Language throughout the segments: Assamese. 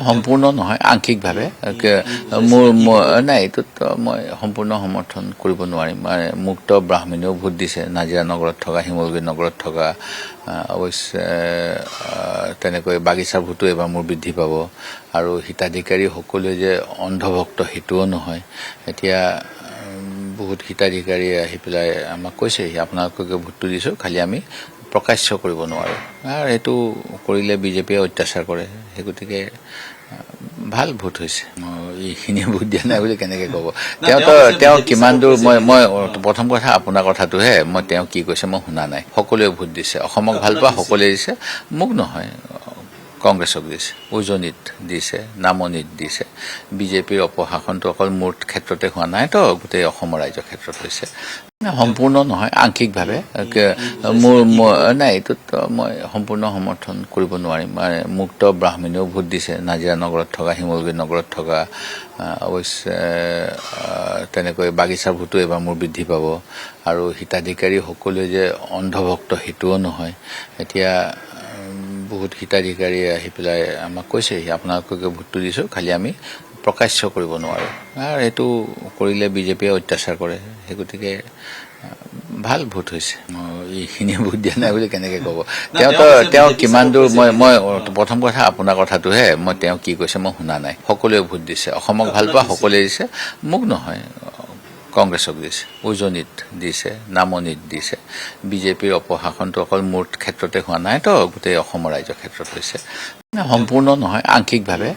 সম্পূৰ্ণ নহয় আংশিকভাৱে নাই এইটোত মই সম্পূৰ্ণ সমৰ্থন কৰিব নোৱাৰিম মুক্ত ব্ৰাহ্মণেও ভোট দিছে নাজিৰা নগৰত থকা শিমলুগুৰি নগৰত থকা অৱশ্যে তেনেকৈ বাগিচাৰ ভোটো এবাৰ মোৰ বৃদ্ধি পাব আৰু হিতাধিকাৰী সকলোৱে যে অন্ধভক্ত সেইটোও নহয় এতিয়া বহুত হিতাধিকাৰী আহি পেলাই আমাক কৈছে আপোনালোকে ভোটটো দিছোঁ খালি আমি প্ৰকাশ্য কৰিব নোৱাৰোঁ আৰু সেইটো কৰিলে বিজেপিয়ে অত্যাচাৰ কৰে সেই গতিকে ভাল ভোট হৈছে এইখিনি ভোট দিয়া নাই বুলি কেনেকৈ ক'ব তেওঁ কিমান দূৰ মই প্ৰথম কথা আপোনাৰ কথাটোহে মই তেওঁ কি কৈছে মই শুনা নাই সকলোৱে ভোট দিছে অসমক ভাল পোৱা সকলোৱে দিছে মোক নহয় কংগ্ৰেছক দিছে উজনিত দিছে নামনিত দিছে বিজেপিৰ অপশাসনটো অকল মোৰ ক্ষেত্ৰতে হোৱা নাই তো গোটেই অসমৰ ৰাইজৰ ক্ষেত্ৰত হৈছে সম্পূৰ্ণ নহয় আংশিকভাৱে নাই এইটোত মই সম্পূৰ্ণ সমৰ্থন কৰিব নোৱাৰিম মুক্ত ব্ৰাহ্মণেও ভোট দিছে নাজিৰা নগৰত থকা শিমলুগুৰি নগৰত থকা অৱশ্যে তেনেকৈ বাগিচাৰ ভোটো এবাৰ মোৰ বৃদ্ধি পাব আৰু হিতাধিকাৰী সকলোৱে যে অন্ধভক্ত সেইটোও নহয় এতিয়া বহুত হিতাধিকাৰী আহি পেলাই আমাক কৈছে আপোনালোকে ভোটটো দিছোঁ খালি আমি প্ৰকাশ্য কৰিব নোৱাৰোঁ আৰু সেইটো কৰিলে বিজেপিয়ে অত্যাচাৰ কৰে সেই গতিকে ভাল ভোট হৈছে এইখিনি ভোট দিয়া নাই বুলি কেনেকৈ ক'ব তেওঁ কিমান দূৰ মই প্ৰথম কথা আপোনাৰ কথাটোহে মই তেওঁ কি কৈছে মই শুনা নাই সকলোৱে ভোট দিছে অসমক ভাল পোৱা সকলোৱে দিছে মোক নহয় কংগ্ৰেছক দিছে উজনিত দিছে নামনিত দিছে বিজেপিৰ অপশাসনটো অকল মোৰ ক্ষেত্ৰতে হোৱা নাই তো গোটেই অসমৰ ৰাইজৰ ক্ষেত্ৰত হৈছে সম্পূৰ্ণ নহয় আংশিকভাৱে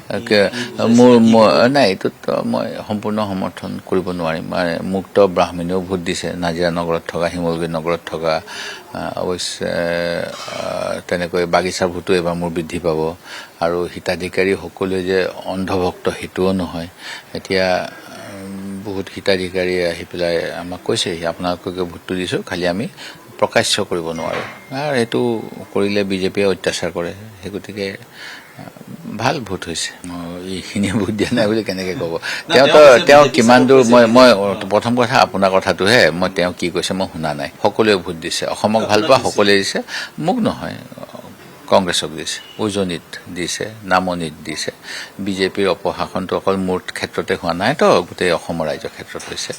নাই এইটোত মই সম্পূৰ্ণ সমৰ্থন কৰিব নোৱাৰিম মুক্ত ব্ৰাহ্মণেও ভোট দিছে নাজিৰা নগৰত থকা শিমলুগুৰি নগৰত থকা অৱশ্যে তেনেকৈ বাগিচাৰ ভোটো এবাৰ মোৰ বৃদ্ধি পাব আৰু হিতাধিকাৰী সকলোৱে যে অন্ধভক্ত সেইটোও নহয় এতিয়া বহুত হিতাধিকাৰী আহি পেলাই আমাক কৈছে আপোনালোকে ভোটটো দিছোঁ খালি আমি প্ৰকাশ্য কৰিব নোৱাৰোঁ আৰু সেইটো কৰিলে বিজেপিয়ে অত্যাচাৰ কৰে সেই গতিকে ভাল ভোট হৈছে এইখিনি ভোট দিয়া নাই বুলি কেনেকৈ ক'ব তেওঁ কিমান দূৰ মই প্ৰথম কথা আপোনাৰ কথাটোহে মই তেওঁ কি কৈছে মই শুনা নাই সকলোৱে ভোট দিছে অসমক ভাল পোৱা সকলোৱে দিছে মোক নহয় কংগ্ৰেছক দিছে উজনিত দিছে নামনিত দিছে বিজেপিৰ অপশাসনটো অকল মোৰ ক্ষেত্ৰতে হোৱা নাই তো গোটেই অসমৰ ৰাইজৰ ক্ষেত্ৰত হৈছে